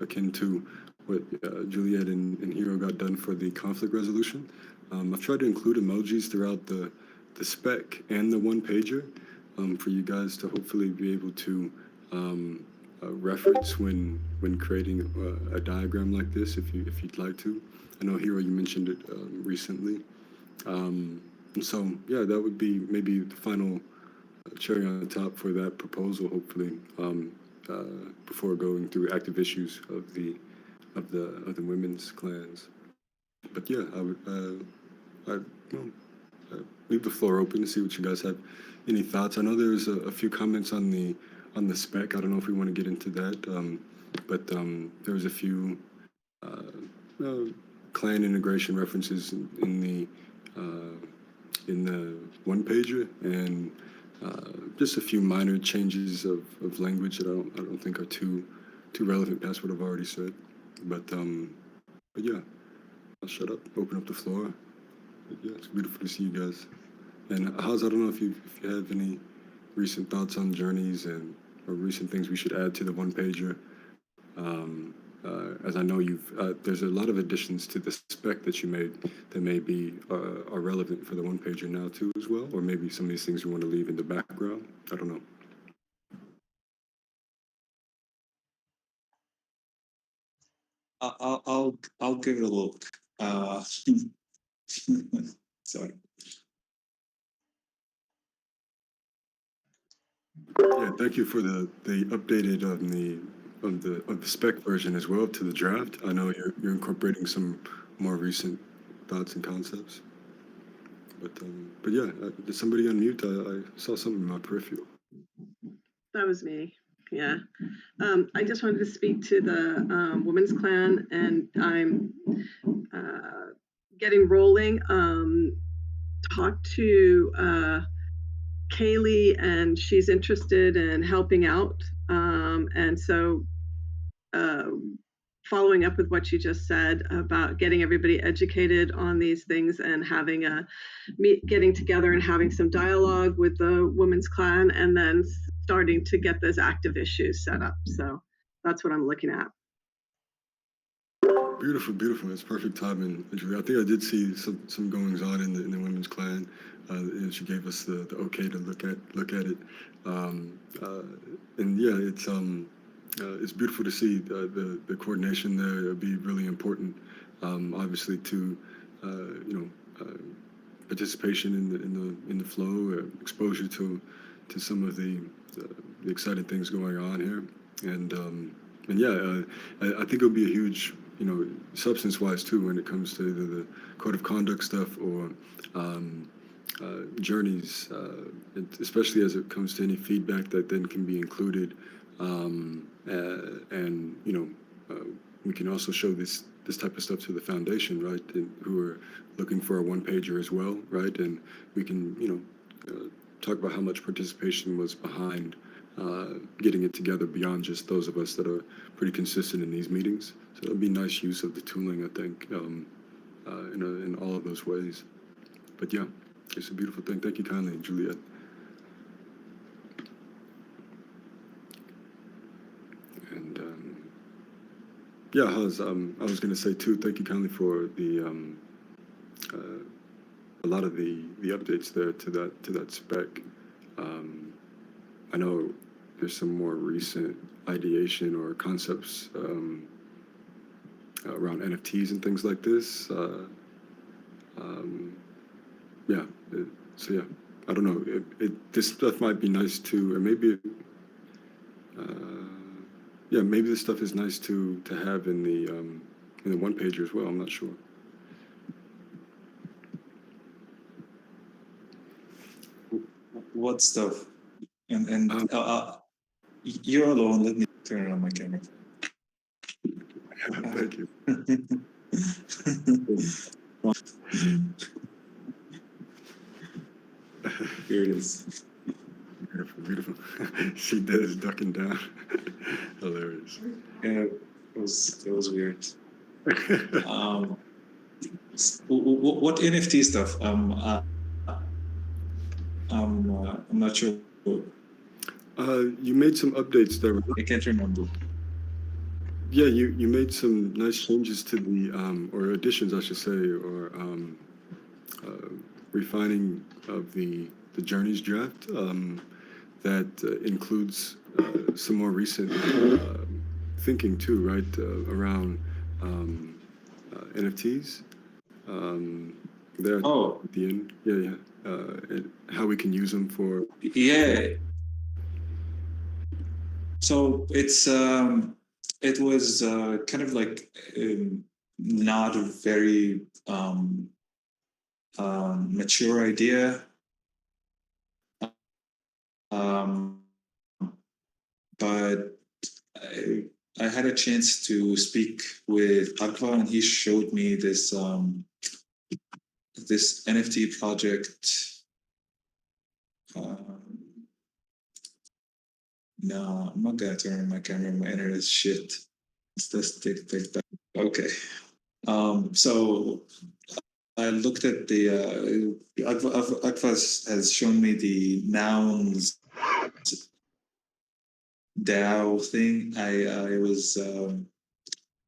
akin to what Juliet and Hero got done for the conflict resolution. I've tried to include emojis throughout the spec and the one pager for you guys to hopefully be able to reference when creating a diagram like this, if you'd like to. I know, Hero, you mentioned it recently. And so, yeah, that would be maybe the final cherry on the top for that proposal, hopefully, before going through active issues of the women's clans. But yeah, I would leave the floor open to see what you guys have. Any thoughts? I know there's a few comments on the spec. I don't know if we want to get into that, but there was a few clan integration references in the one pager, and just a few minor changes of language that I don't think are too relevant past what I've already said. But yeah, I'll shut up, open up the floor. But yeah, it's beautiful to see you guys. And Haz, I don't know if you have any recent thoughts on journeys or recent things we should add to the one pager. As I know there's a lot of additions to the spec that you made that may be are relevant for the one pager now too as well, or maybe some of these things we want to leave in the background. I don't know. I'll give it a look. Sorry. Yeah, thank you for the updated of the spec version as well to the draft. I know you're incorporating some more recent thoughts and concepts. But yeah, did somebody unmute? I saw something in my peripheral. That was me. Yeah. I just wanted to speak to the women's clan, and I'm getting rolling. Talked to Kaylee, and she's interested in helping out. And so following up with what you just said about getting everybody educated on these things and having getting together and having some dialogue with the women's clan, and then starting to get those active issues set up. So that's what I'm looking at. Beautiful, beautiful. It's perfect timing, Julie. I think I did see some goings on in the women's clan. And she gave us the okay to look at it. And yeah, it's beautiful to see the coordination there. It'll be really important, obviously, to participation in the flow, exposure to some of the exciting things going on here, and yeah, I think it'll be a huge, substance-wise too, when it comes to the code of conduct stuff or journeys, especially as it comes to any feedback that then can be included. And we can also show this type of stuff to the foundation, right? And who are looking for a one pager as well, right? And we can talk about how much participation was behind getting it together beyond just those of us that are pretty consistent in these meetings. So it'll be nice use of the tooling, I think, in all of those ways. But yeah, it's a beautiful thing. Thank you kindly, Juliet. And yeah, Haz, I was going to say too, thank you kindly for the a lot of the updates there to that spec. I know there's some more recent ideation or concepts around NFTs and things like this. Yeah, so yeah, I don't know. This stuff might be nice too, or maybe, yeah, maybe this stuff is nice to have in the one pager as well. I'm not sure. What stuff? And you're alone. Let me turn on my camera. Thank you. Here it is. Beautiful, beautiful. She does ducking down. Hilarious. Yeah, it was weird. What NFT stuff? I'm not sure. You made some updates there. I can't remember. Yeah, you made some nice changes to the, or additions, I should say, or uh, refining of the journeys draft that includes some more recent thinking too, right, around NFTs. Um, there Oh, at the end, yeah, and how we can use them for. yeah. So it was kind of like not a very mature idea, um, but I had a chance to speak with Agva, and he showed me this NFT project. Um, no, I'm not gonna turn on my camera. My internet is shit. Let's take that. Okay. So I looked at the Agva has shown me the nouns DAO thing. I was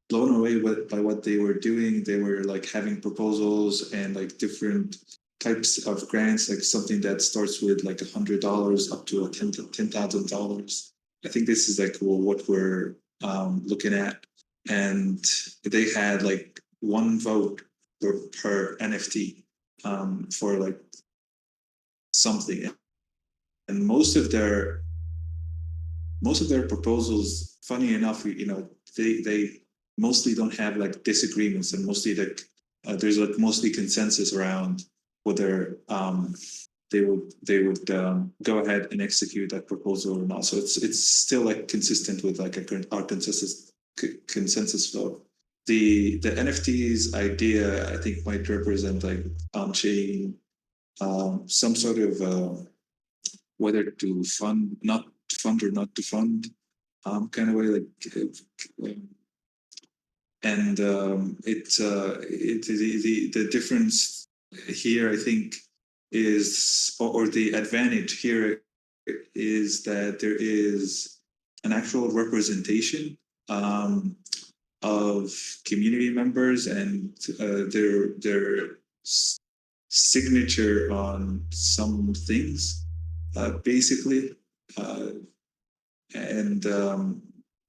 blown away by what they were doing. They were like having proposals and like different types of grants, like something that starts with like $100 up to $10,000. I think this is like what we're looking at, and they had like one vote per NFT for like something, and most of their proposals, funny enough, they mostly don't have like disagreements, and mostly like there's like mostly consensus around whether they would go ahead and execute that proposal or not. So it's still like consistent with like our consensus flow. The NFTs idea, I think, might represent like on chain some sort of whether to fund, not to fund or not to fund kind of way, like, and the difference here, I think, is or the advantage here is that there is an actual representation of community members and their signature on some things, basically, uh, and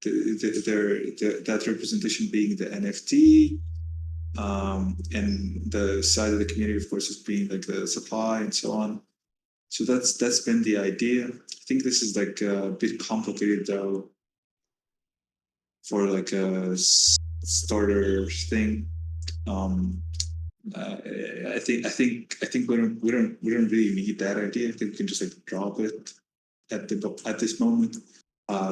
that representation being the NFT, and the side of the community, of course, is being like the supply and so on. So that's been the idea. I think this is like a bit complicated though for like a starter thing. Um, I think we don't really need that idea. I think we can just like drop it at this moment.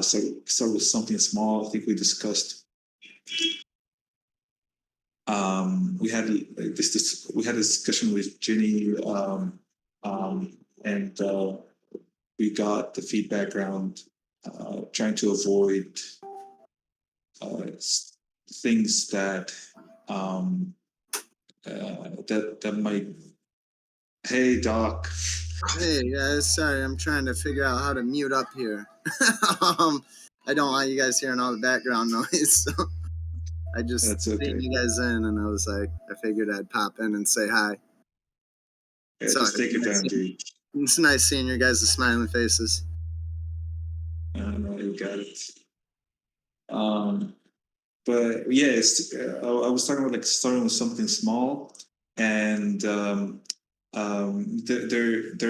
So start with something small. I think we discussed. We had we had a discussion with Ginny, and we got the feedback around trying to avoid things that that might. Hey, Doc. Hey guys, sorry, I'm trying to figure out how to mute up here. I don't want you guys hearing all the background noise. So I just That's okay. seen you guys in, and I was like, I figured I'd pop in and say hi. Yeah, Sorry, just take your time, dude. It's nice seeing your guys' smiling faces. I know you got it. But yeah, I was talking about like starting with something small, and there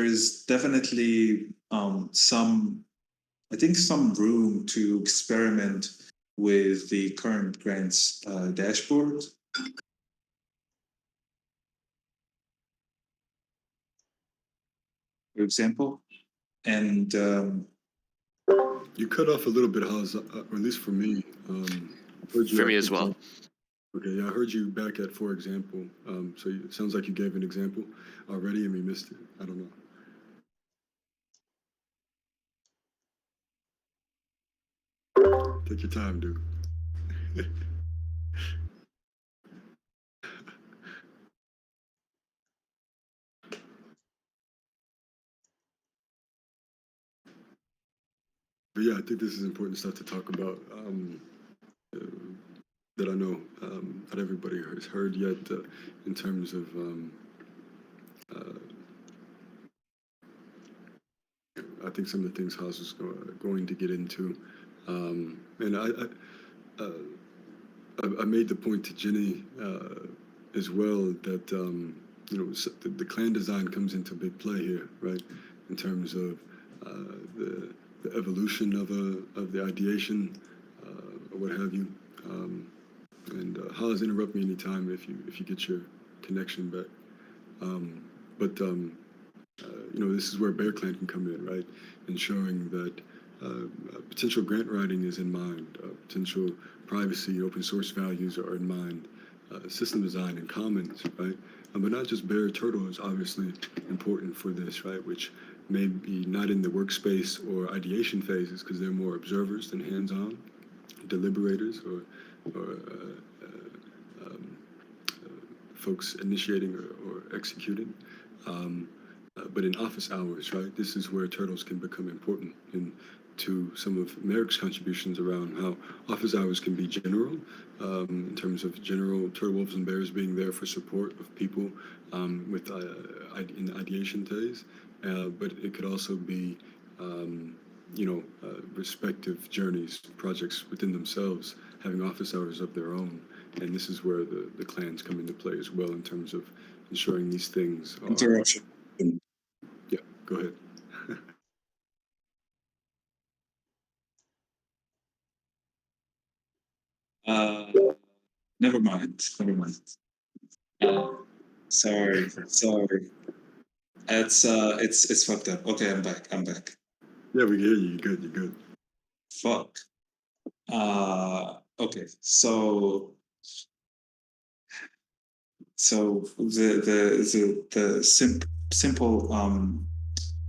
is definitely some, I think, some room to experiment with the current grants dashboard. For example, and You cut off a little bit, Haz, or at least for me. For me as well. Okay, yeah, I heard you back at, for example. So it sounds like you gave an example already and we missed it. I don't know. Take your time, dude. But yeah, I think this is important stuff to talk about. that I know not everybody has heard yet in terms of I think some of the things Haas is going to get into. And I made the point to Jenny as well that the clan design comes into big play here, right? In terms of the evolution of the ideation or what have you. And Haas, interrupt me anytime if you get your connection back. This is where Bear Clan can come in, right? Ensuring that potential grant writing is in mind, potential privacy, open source values are in mind, system design and commons, right? But not just Bear Turtle is obviously important for this, right? Which may be not in the workspace or ideation phases because they're more observers than hands-on, deliberators or folks initiating or executing. But in office hours, right, this is where turtles can become important. And to some of Merrick's contributions around how office hours can be general, in terms of general turtle wolves and bears being there for support of people in the ideation phase. But it could also be, respective journeys, projects within themselves, having office hours of their own. And this is where the clans come into play as well in terms of ensuring these things are... Interruption. Yeah, go ahead. Never mind. Sorry. It's fucked up. Okay, I'm back. Yeah, we hear you. You're good. Fuck. Okay, so the simple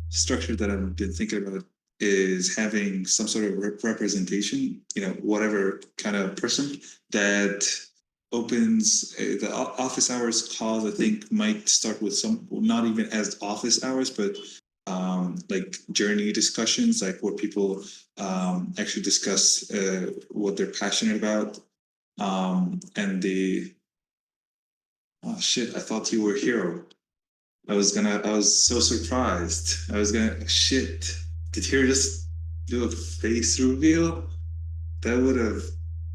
structure that I've been thinking about is having some sort of representation, whatever kind of person that opens the office hours calls. I think might start with some, not even as office hours, but like journey discussions, like where people actually discuss what they're passionate about. And oh shit, I thought you were Hero. I was so surprised. Shit, did Hero just do a face reveal? That would have,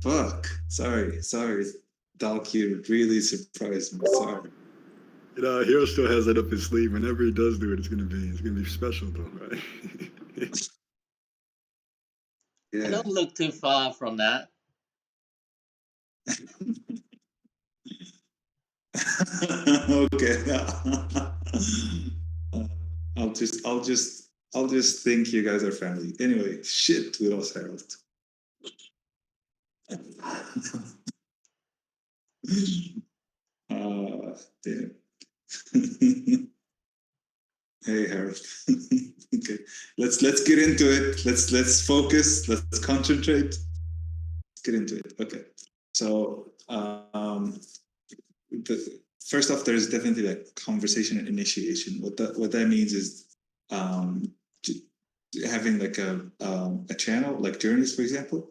fuck. Sorry. Dalq really surprised me, sorry. Hero still has that up his sleeve. Whenever he does do it, it's gonna be special though, right? Yeah. I don't look too far from that. Okay. I'll just think you guys are family. Anyway, shit, Toodles Harold. Damn. Hey Harold. Okay, let's get into it. Let's focus. Let's concentrate. Let's get into it. Okay, so first off, there's definitely like conversation and initiation. What that means is having like a channel, like journeys, for example,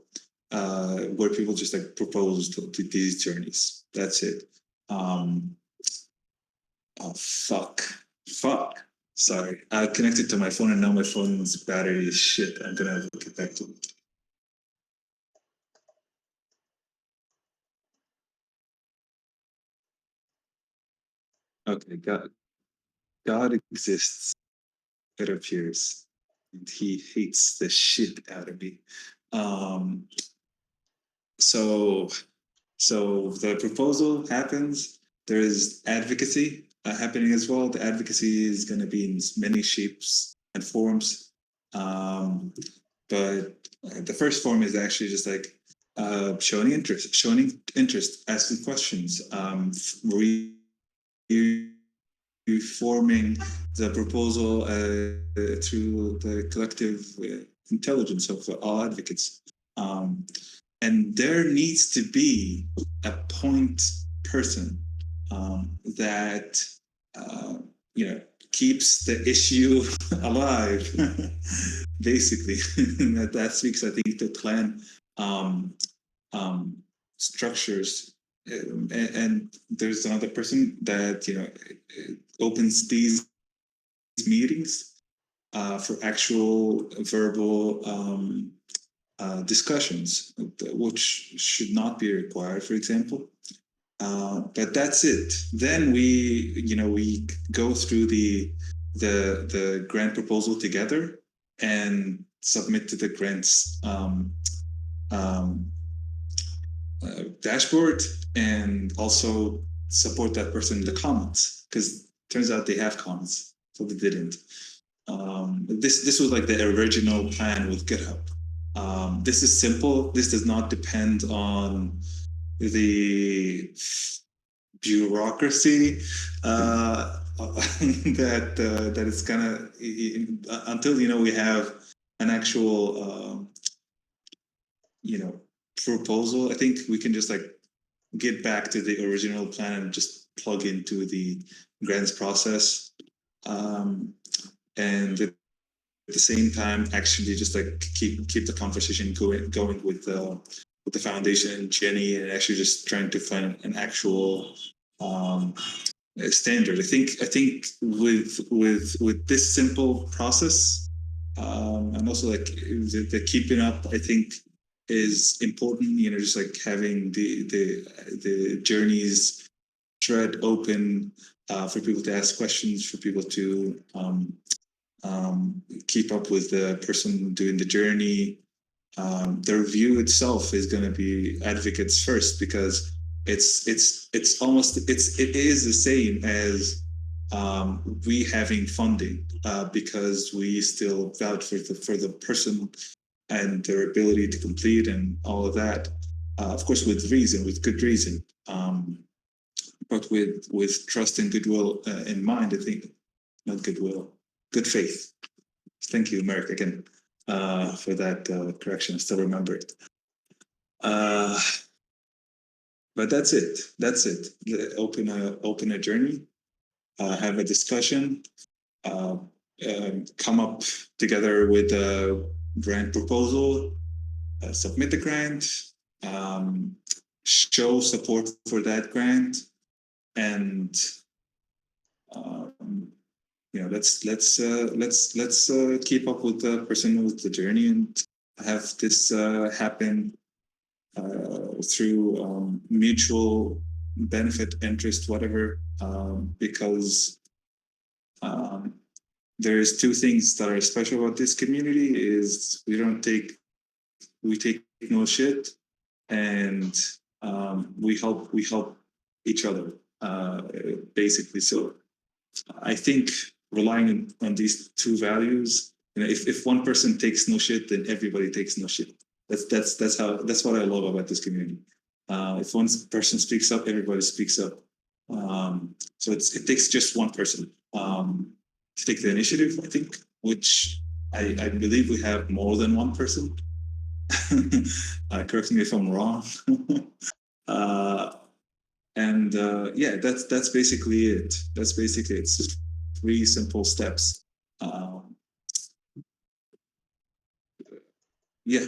where people just like propose to these journeys. That's it. Oh fuck. Sorry, I connected to my phone and now my phone's battery is shit. I'm gonna have to get back to it. Okay, God exists, it appears, and he hates the shit out of me. So the proposal happens. There is advocacy happening as well. The advocacy is going to be in many shapes and forms. But the first form is actually just like showing interest, asking questions, reforming the proposal through the collective intelligence of all advocates. And there needs to be a point person that keeps the issue alive, basically. that speaks, I think, to clan structures. And there's another person that opens these meetings for actual verbal discussions, which should not be required, for example. But that's it. Then we go through the grant proposal together and submit to the grants dashboard, and also support that person in the comments, because turns out they have comments, so they didn't. This was like the original plan with GitHub. This is simple. This does not depend on the bureaucracy that is gonna until we have an actual proposal. I think we can just get back to the original plan and just plug into the grants process, and at the same time actually just keep the conversation going with the foundation and Jenny, and actually just trying to find an actual standard. I think with this simple process, and also the keeping up, I think is important. Just having the journeys thread open for people to ask questions, for people to keep up with the person doing the journey. The review itself is going to be advocates first, because it is the same as we having funding, because we still vouch for the person and their ability to complete and all of that, of course with good reason, but with trust and goodwill in mind. I think not goodwill, good faith. Thank you, Merrick, again for that correction. I still remember it. But that's it. Open a journey, have a discussion, come up together with a grant proposal, submit the grant, show support for that grant, and let's keep up with the person with the journey and have this happen through mutual benefit, interest, whatever, because there's two things that are special about this community: is we take no shit, and we help each other, basically. So I think relying on these two values, if one person takes no shit, then everybody takes no shit. That's what I love about this community. If one person speaks up, everybody speaks up. So it takes just one person to take the initiative, I think, which I believe we have more than one person. Correct me if I'm wrong. Yeah, that's basically it. It's just 3 simple steps. Yeah.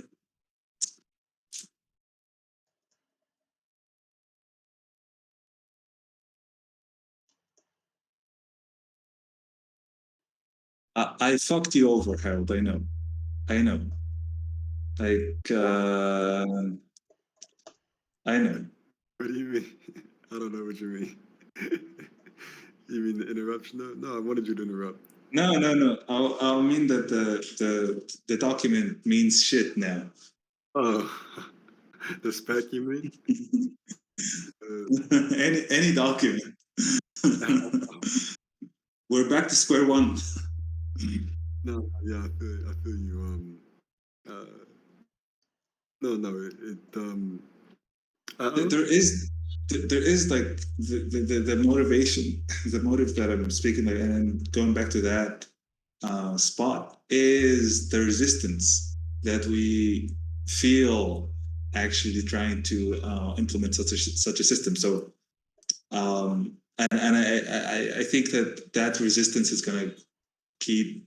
I fucked you over, Harold. I know. I know. I know. What do you mean? I don't know what you mean. You mean the interruption? No, I wanted you to interrupt. No. I'll mean that the document means shit now. Oh, the spec, you mean? Any document. We're back to square one. No, yeah, I feel you. There is the motivation, the motive that I'm speaking of, and going back to that spot, is the resistance that we feel actually trying to implement such a system. So I think that resistance is going to keep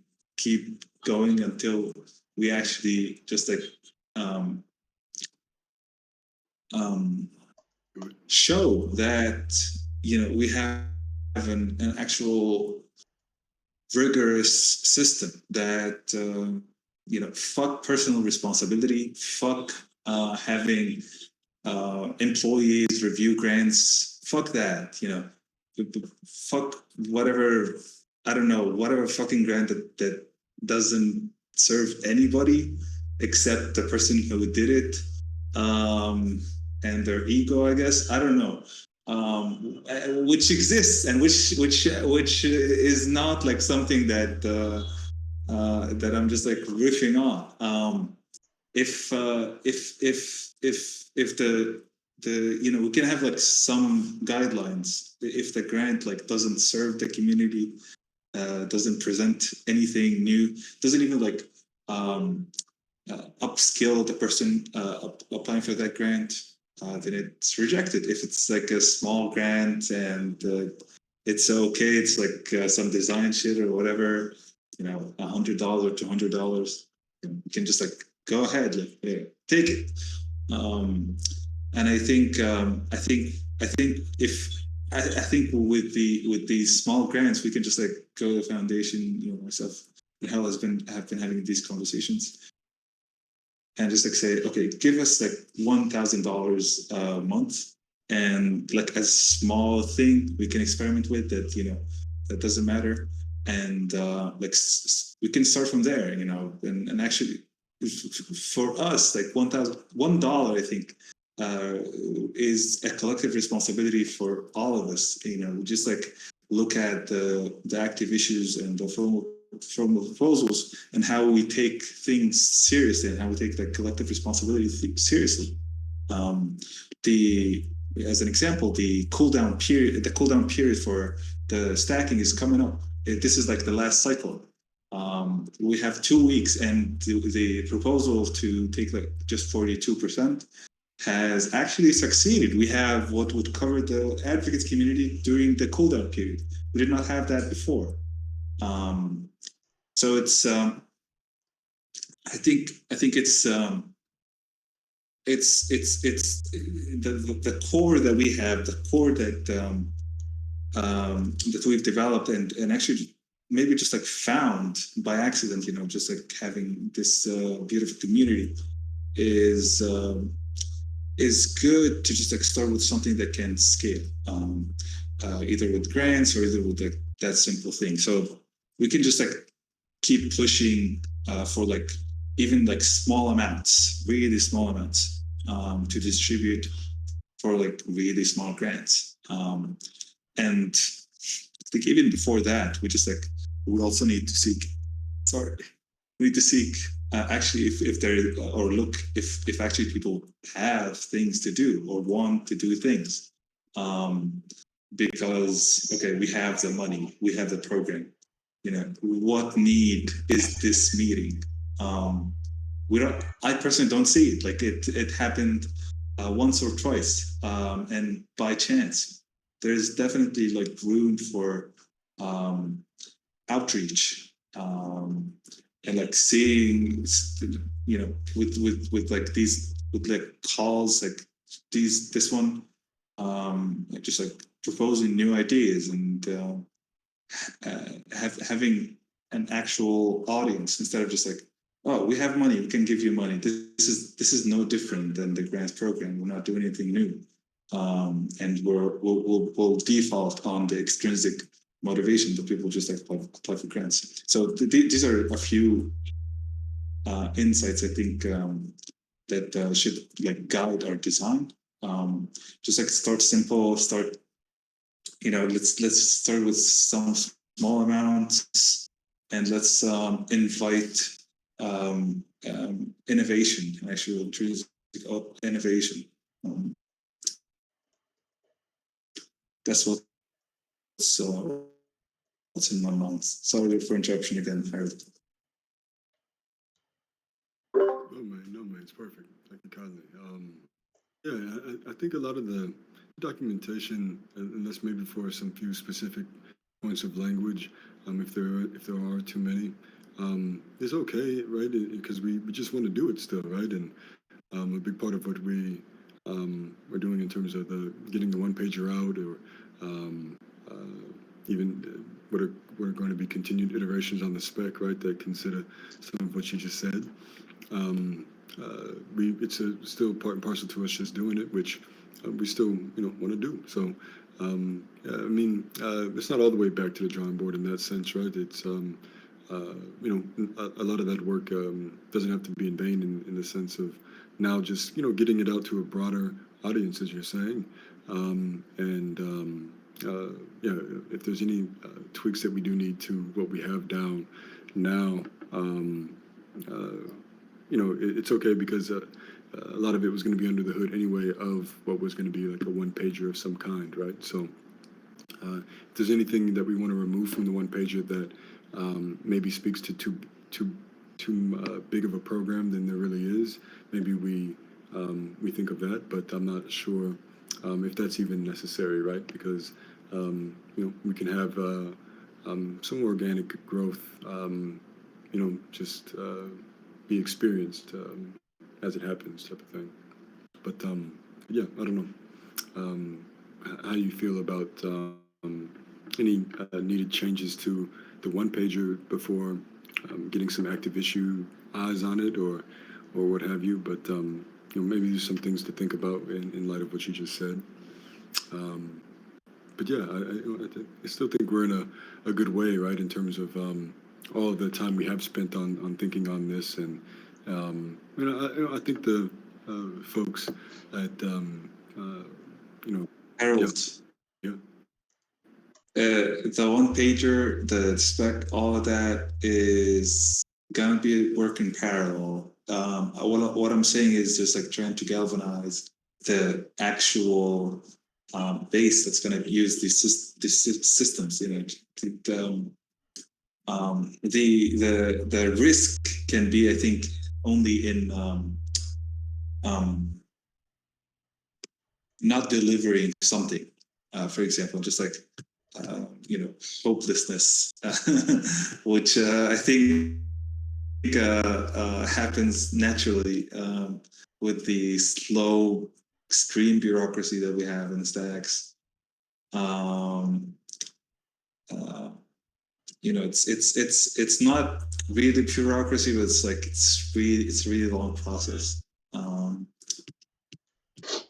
going until we actually just show that we have an actual rigorous system that fuck personal responsibility, fuck having employees review grants, fuck that, fuck whatever, I don't know, whatever fucking grant that doesn't serve anybody except the person who did it, and their ego, I guess. I don't know, which exists and which is not like something that that I'm just like riffing on. If the we can have like some guidelines. If the grant like doesn't serve the community, doesn't present anything new, doesn't even like upskill the person applying for that grant, then it's rejected. If it's like a small grant and it's okay, it's like some design shit or whatever, $100 or $200, you can just like go ahead, like, yeah, take it. And I think with these small grants, we can just like go to the foundation. Myself and Hell have been having these conversations, and just like say, okay, give us like $1,000 a month, and like a small thing we can experiment with that that doesn't matter, and like we can start from there, and actually for us like $1, I think. Is a collective responsibility for all of us. We just like look at the active issues and the formal proposals and how we take things seriously and how we take that collective responsibility seriously. As an example, the cool down period for the stacking is coming up. This is like the last cycle. We have 2 weeks, and the proposal to take like just 42%. Has actually succeeded. We have what would cover the advocates community during the cooldown period. We did not have that before. So it's I think it's the core that we have, the core that that we've developed and actually maybe just like found by accident, just like having this beautiful community is good to just like start with something that can scale, either with grants or either with that simple thing. So we can just like keep pushing for like even like small amounts, really small amounts, to distribute for like really small grants. And I think even before that, we also need to seek. We need to seek. Actually, if there or look if actually people have things to do or want to do things, because okay, we have the money, we have the program. What need is this meeting? We don't. I personally don't see it. Like it happened once or twice, and by chance. There's definitely like room for outreach. And like seeing, with like these, with like calls like this one, just like proposing new ideas and having an actual audience instead of just like, oh, we have money, we can give you money. This is no different than the grants program. We're not doing anything new, and we'll default on the extrinsic motivation that people just like apply for grants. So these are a few insights I think that should like guide our design. Just like start simple, let's start with some small amounts, and let's invite innovation, actual intrinsic innovation. That's what's in my mind. Sorry for interruption again, Harold. No, man, it's perfect. Thank you kindly. I think a lot of the documentation, and that's maybe for some few specific points of language, if there are too many, is okay, right? Because we just want to do it still, right? And a big part of what we we're doing in terms of getting the one pager out, or even what are going to be continued iterations on the spec, right? That consider some of what you just said. It's still part and parcel to us just doing it, which we still want to do. So I mean, it's not all the way back to the drawing board in that sense, right? It's a lot of that work doesn't have to be in vain in the sense of now just getting it out to a broader audience, as you're saying, yeah, if there's any tweaks that we do need to what we have down now, it's okay, because a lot of it was going to be under the hood anyway of what was going to be like a one pager of some kind, right? So if there's anything that we want to remove from the one pager that maybe speaks to too big of a program than there really is, maybe we think of that, but I'm not sure if that's even necessary, right? Because we can have some organic growth, just be experienced as it happens, type of thing. But yeah, I don't know how you feel about any needed changes to the one pager before getting some active issue eyes on it, or what have you. But maybe there's some things to think about in light of what you just said. But yeah, I still think we're in a good way, right, in terms of all of the time we have spent on thinking on this. And I think the folks at Harold. Yeah. The one pager, the spec, all of that is gonna be work in parallel. What I'm saying is just like trying to galvanize the actual base that's going to use these systems. The risk can be, I think, only in not delivering something. For example, just like hopelessness, which I think happens naturally with the slow, extreme bureaucracy that we have in Stacks. It's not really bureaucracy, but it's really a long process.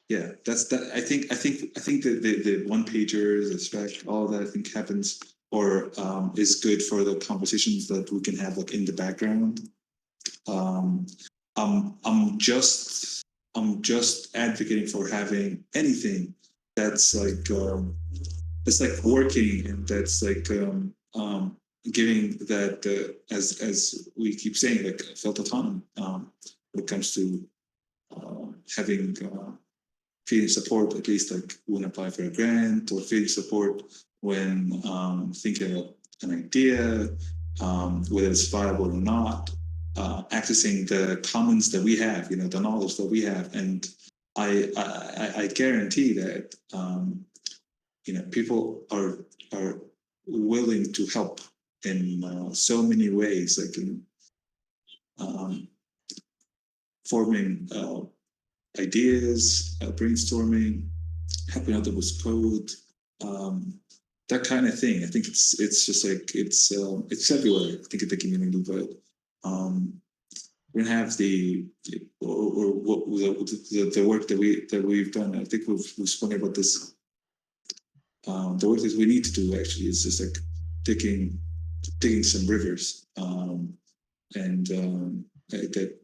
Yeah, that's that. I think that the one pagers, the spec, all that I think happens or is good for the conversations that we can have like in the background. I'm just advocating for having anything that's like working, and that's like giving that as we keep saying, like felt autonomy when it comes to having feeling support, at least like when applying for a grant, or feeling support when thinking of an idea, whether it's viable or not. Accessing the commons that we have, the knowledge that we have, and I guarantee that people are willing to help in so many ways, like in forming ideas, brainstorming, helping out with code, that kind of thing. I think it's just like it's everywhere. I think in the community, but. We're gonna have the work that we've done. I think we've spoken about this. The work that we need to do actually is just like digging some rivers, and that